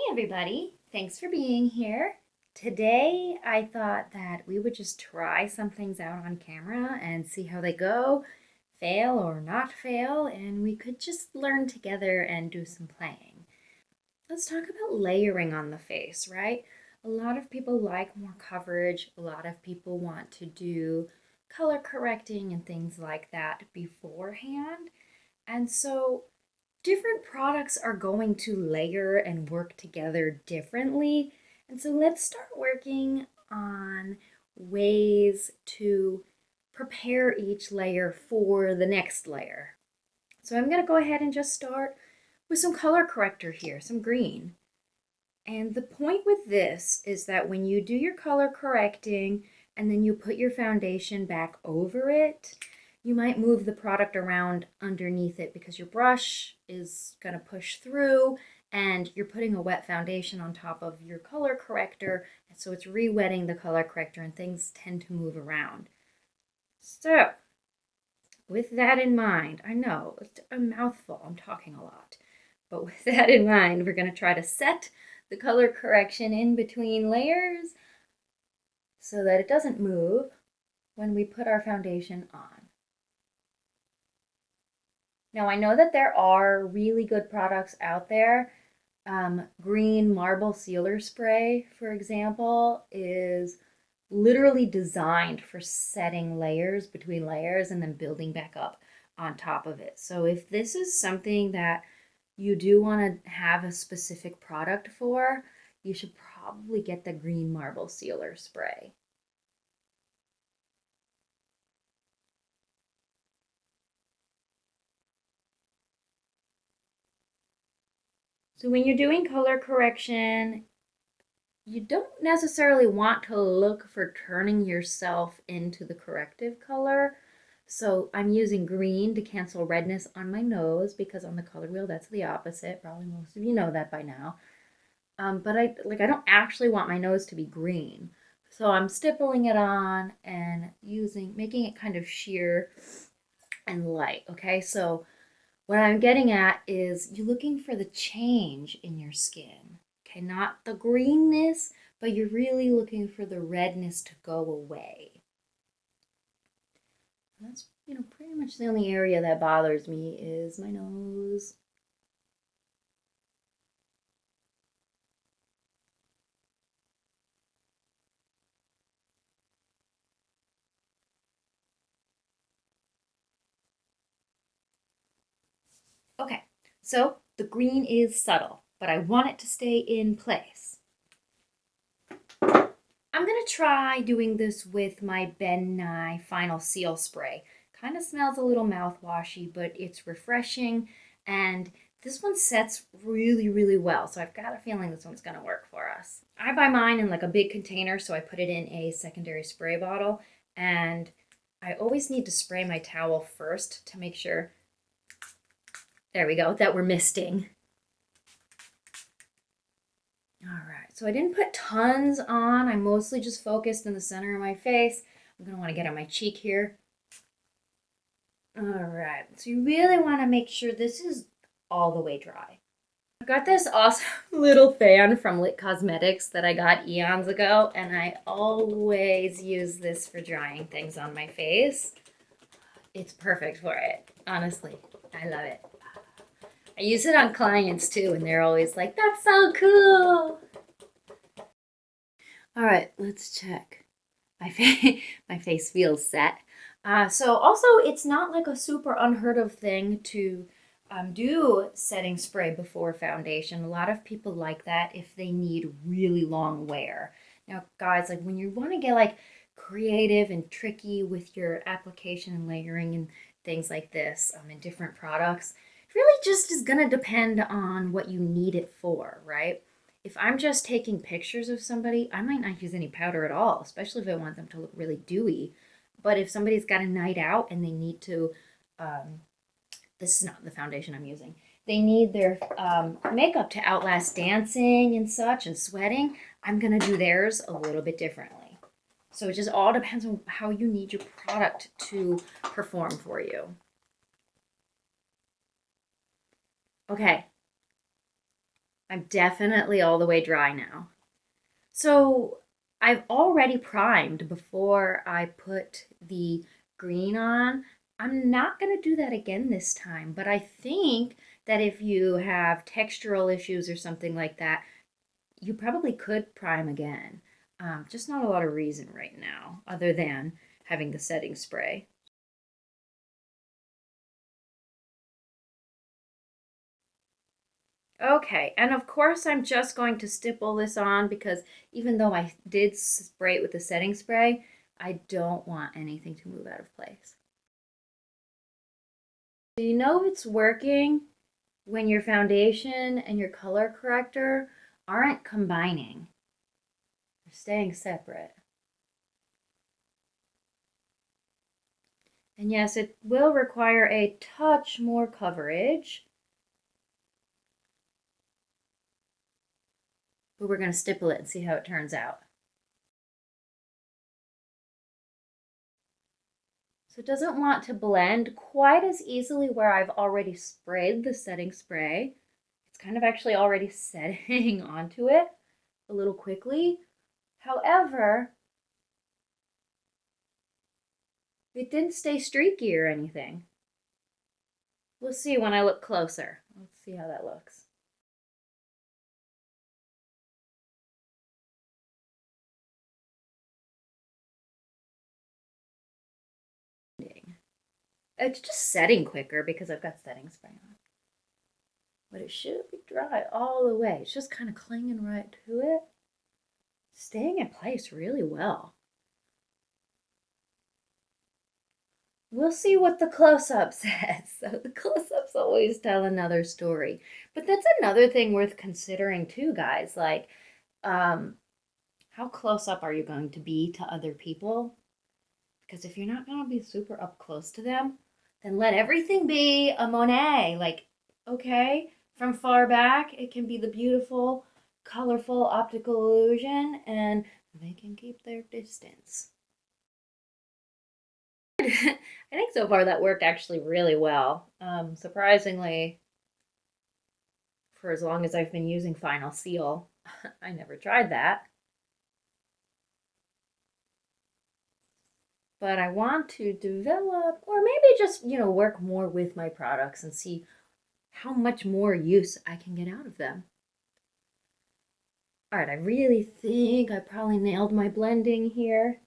Everybody, thanks for being here. Today I thought that we would just try some things out on camera and see how they go, fail or not fail, and we could just learn together and do some playing. Let's talk about layering on the face, right? A lot of people like more coverage. A lot of people want to do color correcting and things like that beforehand. And so different products are going to layer and work together differently. And so let's start working on ways to prepare each layer for the next layer. So I'm going to go ahead and just start with some color corrector here, some green. And the point with this is that when you do your color correcting and then you put your foundation back over it, you might move the product around underneath it because your brush is going to push through and you're putting a wet foundation on top of your color corrector, and so it's re-wetting the color corrector and things tend to move around. So with that in mind, I know it's a mouthful, I'm talking a lot, but with that in mind, we're going to try to set the color correction in between layers so that it doesn't move when we put our foundation on. Now I know that there are really good products out there. Green marble sealer spray, for example, is literally designed for setting layers between layers and then building back up on top of it. So if this is something that you do want to have a specific product for, you should probably get the green marble sealer spray. So when you're doing color correction, you don't necessarily want to look for turning yourself into the corrective color. So I'm using green to cancel redness on my nose because on the color wheel that's the opposite. Probably most of you know that by now. But I don't actually want my nose to be green. So I'm stippling it on and making it kind of sheer and light. Okay, so what I'm getting at is you're looking for the change in your skin. Okay, not the greenness, but you're really looking for the redness to go away. That's, pretty much the only area that bothers me is my nose. Okay, so the green is subtle, but I want it to stay in place. I'm gonna try doing this with my Ben Nye Final Seal Spray. Kind of smells a little mouthwashy, but it's refreshing, and this one sets really, really well, so I've got a feeling this one's gonna work for us. I buy mine in like a big container, so I put it in a secondary spray bottle, and I always need to spray my towel first to make sure, there we go, that we're misting. All right, so I didn't put tons on. I mostly just focused in the center of my face. I'm gonna wanna get on my cheek here. All right, so you really wanna make sure this is all the way dry. I've got this awesome little fan from Lit Cosmetics that I got eons ago, and I always use this for drying things on my face. It's perfect for it, honestly. I love it. I use it on clients too, and they're always like, that's so cool. All right, let's check. My face feels set. So also, it's not like a super unheard of thing to do setting spray before foundation. A lot of people like that if they need really long wear. Now, guys, like when you want to get like creative and tricky with your application and layering and things like this in different products, it really just is going to depend on what you need it for, right? If I'm just taking pictures of somebody, I might not use any powder at all, especially if I want them to look really dewy. But if somebody's got a night out and they need to, this is not the foundation I'm using, they need their makeup to outlast dancing and such and sweating, I'm going to do theirs a little bit differently. So it just all depends on how you need your product to perform for you. Okay, I'm definitely all the way dry now. So I've already primed before I put the green on. I'm not going to do that again this time, but I think that if you have textural issues or something like that, you probably could prime again. Just not a lot of reason right now, other than having the setting spray. Okay, and of course I'm just going to stipple this on because even though I did spray it with the setting spray, I don't want anything to move out of place. So you know it's working when your foundation and your color corrector aren't combining. They're staying separate. And yes, it will require a touch more coverage, but we're going to stipple it and see how it turns out. So it doesn't want to blend quite as easily where I've already sprayed the setting spray. It's kind of actually already setting onto it a little quickly. However, it didn't stay streaky or anything. We'll see when I look closer. Let's see how that looks. It's just setting quicker because I've got setting spray on. But it should be dry all the way. It's just kind of clinging right to it. Staying in place really well. We'll see what the close-up says. So the close-ups always tell another story. But that's another thing worth considering too, guys. Like, how close up are you going to be to other people? Because if you're not going to be super up close to them, then let everything be a Monet. Like, okay, from far back, it can be the beautiful, colorful optical illusion, and they can keep their distance. I think so far that worked actually really well. Surprisingly, for as long as I've been using Final Seal, I never tried that. But I want to develop, or maybe just, work more with my products and see how much more use I can get out of them. All right, I really think I probably nailed my blending here.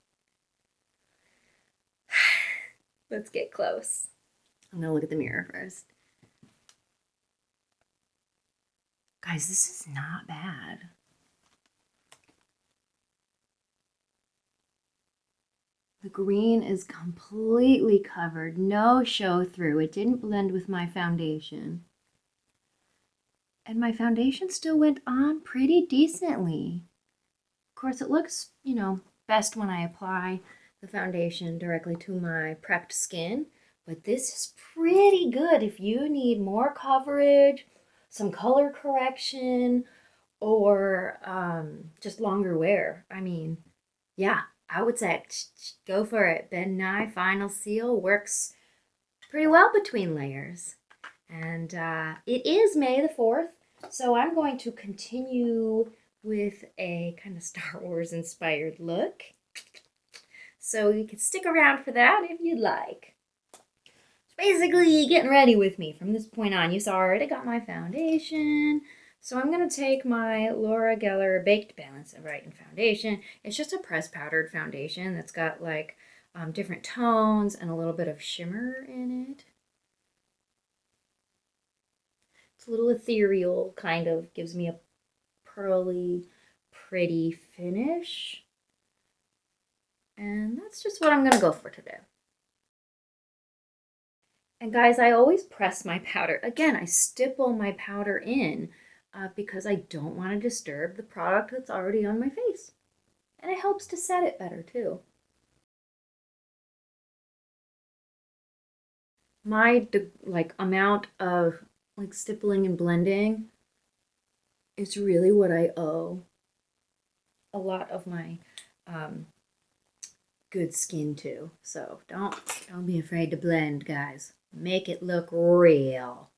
Let's get close. I'm gonna look at the mirror first. Guys, this is not bad. The green is completely covered, no show through. It didn't blend with my foundation. And my foundation still went on pretty decently. Of course, it looks, best when I apply the foundation directly to my prepped skin, but this is pretty good if you need more coverage, some color correction, or just longer wear. I mean, yeah, I would say go for it. Ben Nye Final Seal works pretty well between layers. And it is May the 4th, so I'm going to continue with a kind of Star Wars inspired look. So you can stick around for that if you'd like. Basically, getting ready with me from this point on. You saw I already got my foundation. So I'm going to take my Laura Geller Baked Balance of Brighten foundation. It's just a press powdered foundation that's got like different tones and a little bit of shimmer in it. It's a little ethereal, kind of gives me a pearly, pretty finish. And that's just what I'm going to go for today. And guys, I always press my powder. Again, I stipple my powder in because I don't want to disturb the product that's already on my face. And it helps to set it better too. My amount of stippling and blending is really what I owe a lot of my good skin to. So don't be afraid to blend, guys. Make it look real.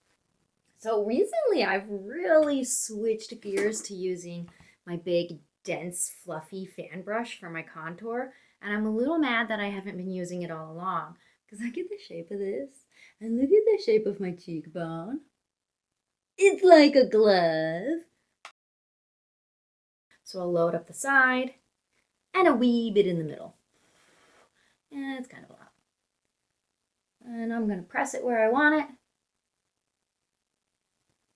So recently I've really switched gears to using my big, dense, fluffy fan brush for my contour. And I'm a little mad that I haven't been using it all along. Because look at the shape of this. And look at the shape of my cheekbone. It's like a glove. So I'll load up the side and a wee bit in the middle. And it's kind of a lot. And I'm going to press it where I want it.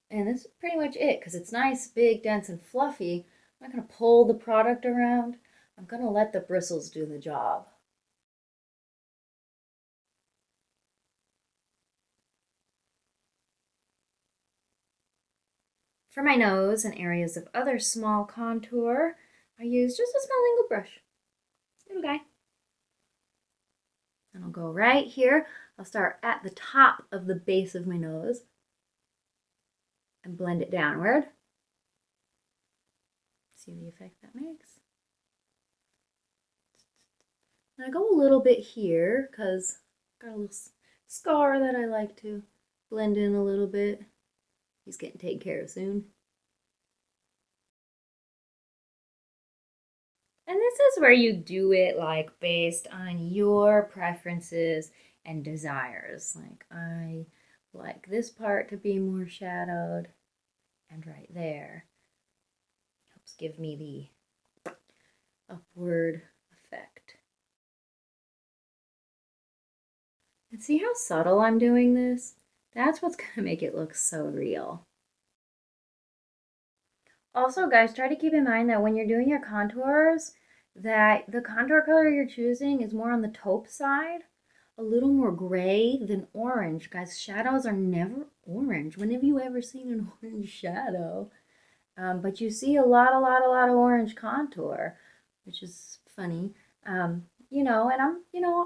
And this is pretty much it because it's nice, big, dense, and fluffy. I'm not going to pull the product around. I'm going to let the bristles do the job. For my nose and areas of other small contour, I use just a small angled brush. Little guy. And I'll go right here. I'll start at the top of the base of my nose and blend it downward. See the effect that makes? And I go a little bit here because I've got a little scar that I like to blend in a little bit. He's getting taken care of soon. And this is where you do it like based on your preferences and desires. Like I like this part to be more shadowed, and right there helps give me the upward effect. And see how subtle I'm doing this? That's what's gonna make it look so real. Also, guys, try to keep in mind that when you're doing your contours, that the contour color you're choosing is more on the taupe side, a little more gray than orange. Guys, shadows are never orange. When have you ever seen an orange shadow? But you see a lot of orange contour, which is funny. You know, and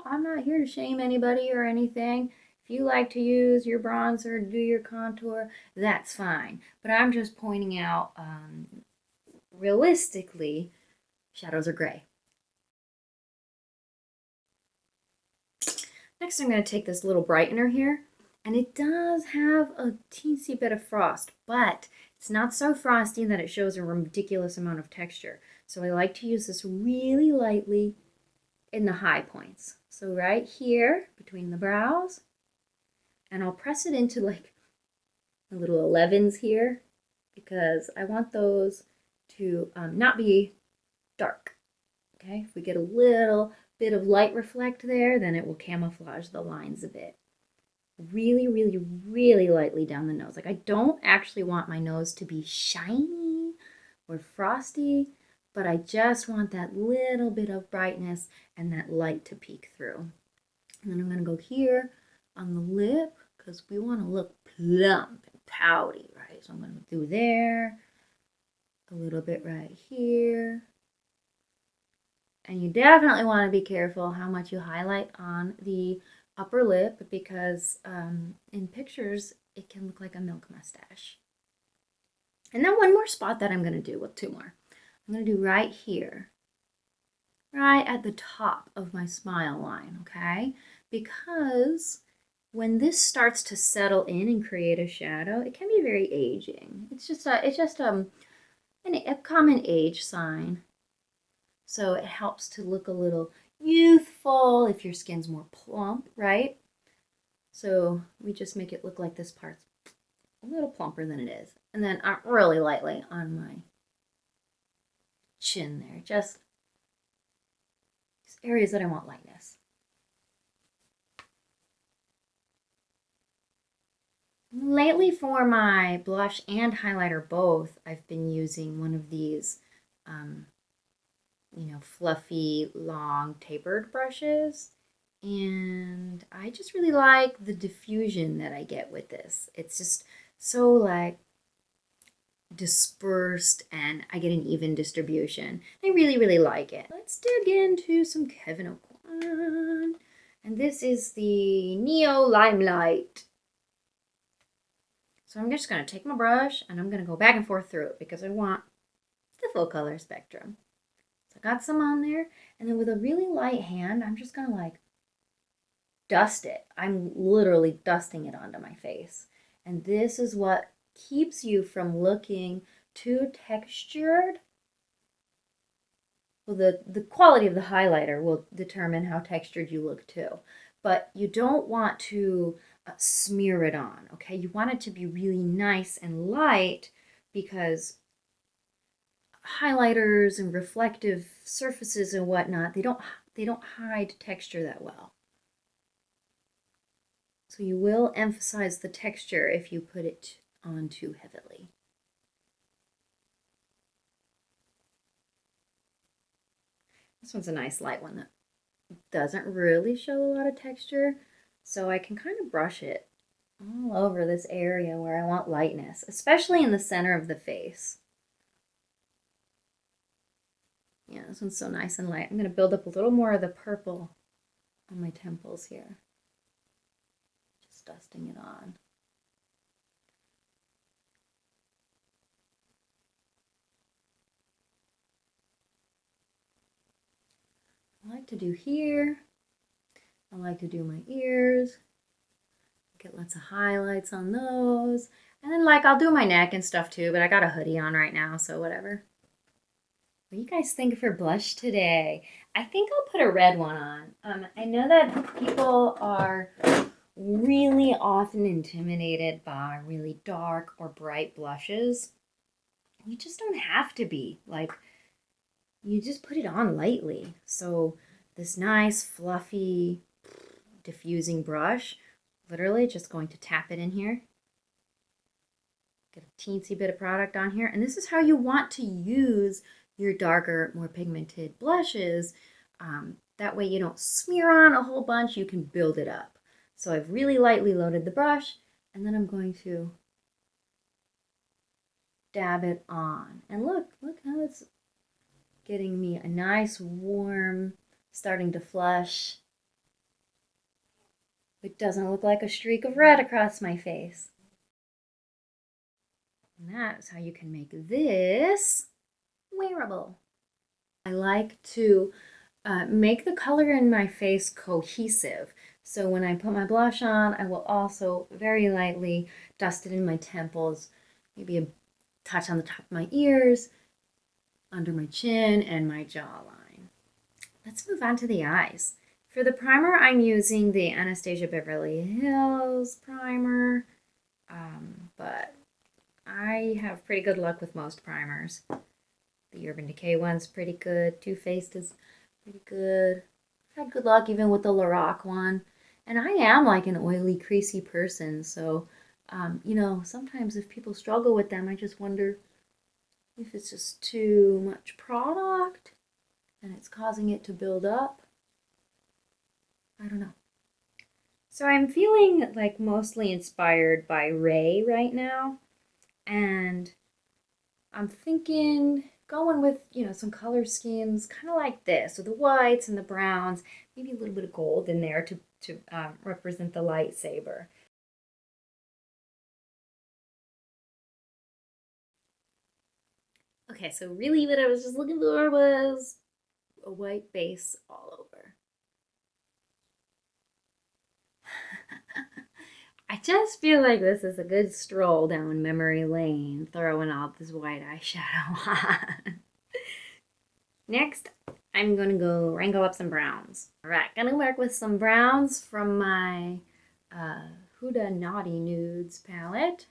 I'm not here to shame anybody or anything. If you like to use your bronzer to do your contour, that's fine. But I'm just pointing out, realistically, shadows are gray. Next, I'm going to take this little brightener here, and it does have a teensy bit of frost, but it's not so frosty that it shows a ridiculous amount of texture. So I like to use this really lightly in the high points. So right here between the brows, and I'll press it into like the little 11s here because I want those to not be dark. Okay, if we get a little bit of light reflect there, then it will camouflage the lines a bit. Really, really, really lightly down the nose. Like I don't actually want my nose to be shiny or frosty, but I just want that little bit of brightness and that light to peek through. And then I'm going to go here on the lip because we want to look plump and pouty, right? So I'm going to do there, a little bit right here. And you definitely want to be careful how much you highlight on the upper lip because in pictures it can look like a milk mustache. And then one more spot that I'm going to do, well, two more. I'm going to do right here, right at the top of my smile line, okay? Because when this starts to settle in and create a shadow, it can be very aging. It's just a common age sign. So it helps to look a little youthful if your skin's more plump, right? So we just make it look like this part's a little plumper than it is. And then really lightly on my chin there, just areas that I want lightness. Lately for my blush and highlighter both, I've been using one of these fluffy, long, tapered brushes. And I just really like the diffusion that I get with this. It's just so like dispersed and I get an even distribution. I really, really like it. Let's dig into some Kevyn Aucoin. And this is the Neo Limelight. So I'm just going to take my brush and I'm going to go back and forth through it because I want the full color spectrum. So I got some on there, and then with a really light hand, I'm just gonna like dust it. I'm literally dusting it onto my face. And this is what keeps you from looking too textured. Well, the quality of the highlighter will determine how textured you look too. But you don't want to smear it on, okay? You want it to be really nice and light because highlighters and reflective surfaces and whatnot, they don't hide texture that well. So you will emphasize the texture if you put it on too heavily. This one's a nice light one that doesn't really show a lot of texture, so I can kind of brush it all over this area where I want lightness, especially in the center of the face. Yeah, this one's so nice and light. I'm going to build up a little more of the purple on my temples here. Just dusting it on. I like to do here. I like to do my ears. Get lots of highlights on those. And then like I'll do my neck and stuff too, but I got a hoodie on right now, so whatever. What do you guys think for blush today? I think I'll put a red one on. I know that people are really often intimidated by really dark or bright blushes. You just don't have to be. Like, you just put it on lightly. So this nice, fluffy, diffusing brush, literally just going to tap it in here. Get a teensy bit of product on here. And this is how you want to use your darker, more pigmented blushes. That way you don't smear on a whole bunch, you can build it up. So I've really lightly loaded the brush, and then I'm going to dab it on. And look how it's getting me a nice, warm, starting to flush. It doesn't look like a streak of red across my face. And that is how you can make this wearable. I like to make the color in my face cohesive. So when I put my blush on, I will also very lightly dust it in my temples, maybe a touch on the top of my ears, under my chin, and my jawline. Let's move on to the eyes. For the primer, I'm using the Anastasia Beverly Hills primer, but I have pretty good luck with most primers. The Urban Decay one's pretty good. Too Faced is pretty good. I've had good luck even with the Lorac one. And I am like an oily, creasy person, so, you know, sometimes if people struggle with them, I just wonder if it's just too much product and it's causing it to build up. I don't know. So I'm feeling like mostly inspired by Ray right now, and I'm thinking going with, you know, some color schemes kind of like this, so the whites and the browns, maybe a little bit of gold in there to represent the lightsaber. Okay, so really what I was just looking for was a white base all over. I just feel like this is a good stroll down memory lane, throwing all this white eyeshadow on. Next, I'm going to go wrangle up some browns. All right, going to work with some browns from my Huda Naughty Nudes palette.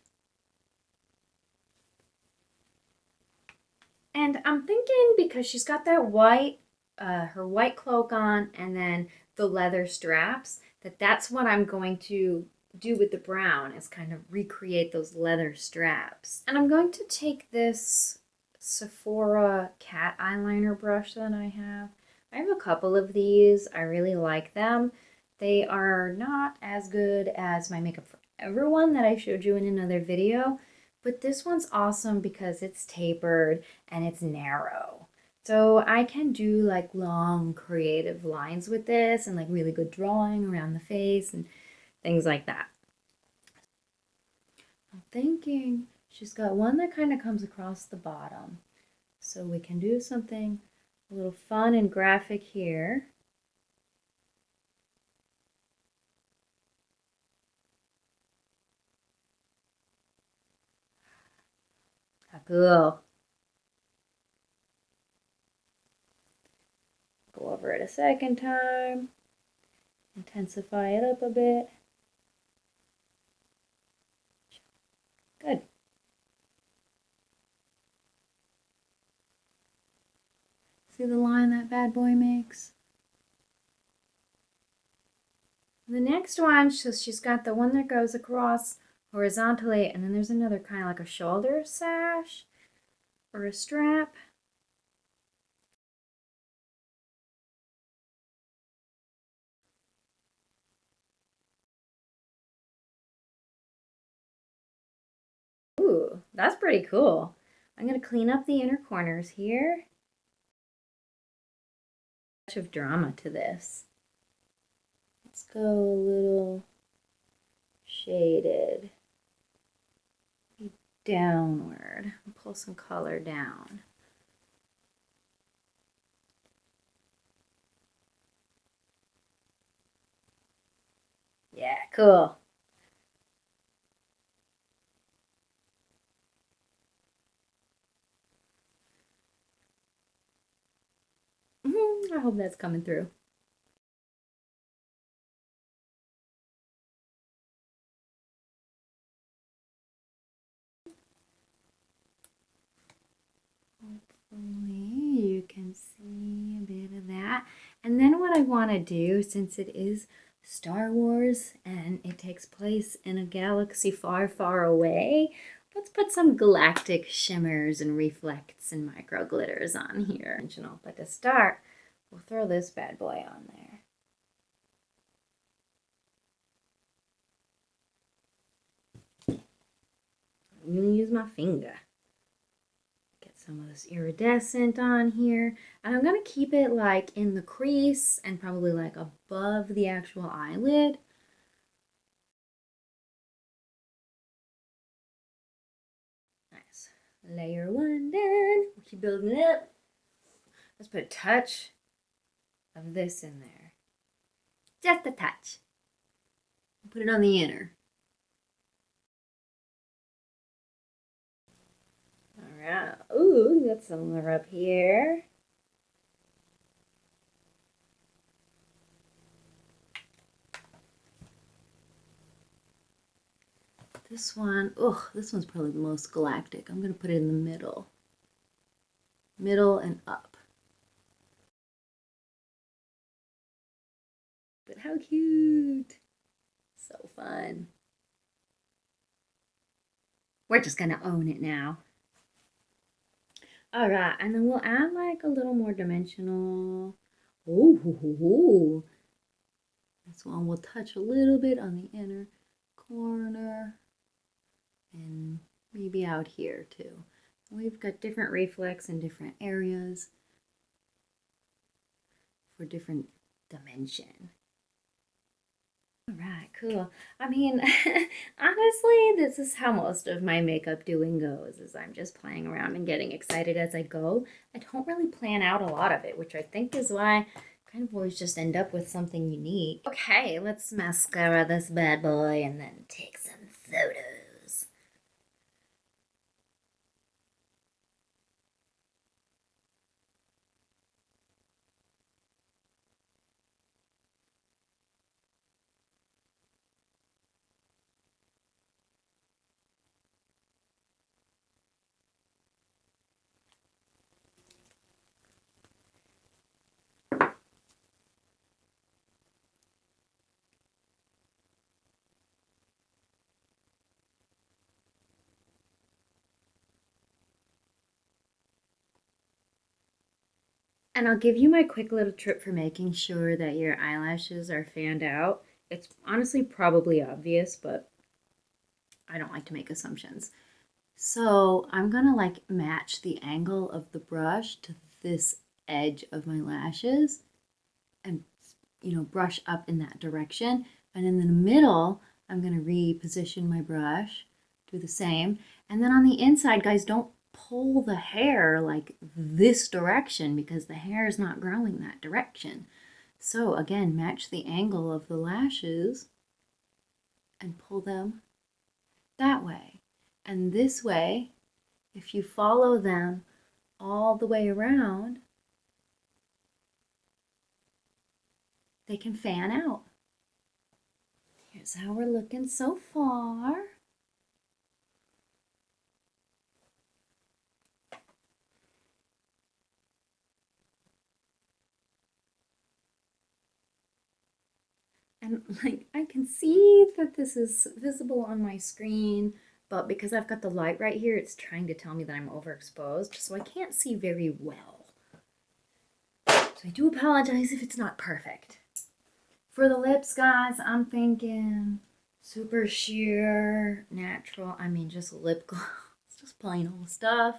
And I'm thinking because she's got that white, her white cloak on, and then the leather straps, that's what I'm going to do with the brown, is kind of recreate those leather straps. And I'm going to take this Sephora cat eyeliner brush that I have. I have a couple of these. I really like them. They are not as good as my Makeup Forever one that I showed you in another video, but this one's awesome because it's tapered and it's narrow. So I can do like long creative lines with this and like really good drawing around the face and things like that. I'm thinking she's got one that kind of comes across the bottom. So we can do something a little fun and graphic here. Cool. Go over it a second time. Intensify it up a bit. Good. See the line that bad boy makes? The next one, so she's got the one that goes across horizontally, and then there's another kind of like a shoulder sash or a strap. Ooh, that's pretty cool. I'm going to clean up the inner corners here. Touch of drama to this. Let's go a little shaded. Downward. Pull some color down. Yeah, cool. I hope that's coming through. Hopefully you can see a bit of that. And then what I want to do, since it is Star Wars and it takes place in a galaxy far, far away, let's put some galactic shimmers and reflects and micro glitters on here. But to start, we'll throw this bad boy on there. I'm going to use my finger. Get some of this iridescent on here. And I'm going to keep it like in the crease and probably like above the actual eyelid. Nice. Layer one done. We'll keep building it up. Let's put a touch of this in there. Just a touch. Put it on the inner. Alright. Ooh, got some more up here. This one, this one's probably the most galactic. I'm going to put it in the middle. Middle and up. But how cute. So fun. We're just going to own it now. All right, and then we'll add like a little more dimensional. Ooh. This one will touch a little bit on the inner corner and maybe out here too. We've got different reflex in different areas for different dimension. All right, cool. I mean, honestly, this is how most of my makeup doing goes, is I'm just playing around and getting excited as I go. I don't really plan out a lot of it, which I think is why I kind of always just end up with something unique. Okay, let's mascara this bad boy and then take some photos. And I'll give you my quick little tip for making sure that your eyelashes are fanned out. It's honestly probably obvious, but I don't like to make assumptions. So I'm gonna like match the angle of the brush to this edge of my lashes and, you know, brush up in that direction. And in the middle, I'm gonna reposition my brush, do the same. And then on the inside, guys, don't pull the hair like this direction because the hair is not growing that direction. So again, match the angle of the lashes and pull them that way. And this way, if you follow them all the way around, they can fan out. Here's how we're looking so far. And like, I can see that this is visible on my screen, but because I've got the light right here, it's trying to tell me that I'm overexposed, so I can't see very well. So I do apologize if it's not perfect. For the lips, guys, I'm thinking super sheer, natural, just lip gloss, just plain old stuff.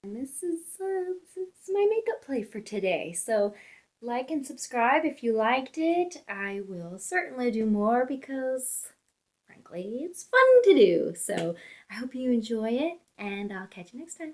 And this is my makeup play for today. So like and subscribe if you liked it. I will certainly do more because, frankly, it's fun to do. So I hope you enjoy it, and I'll catch you next time.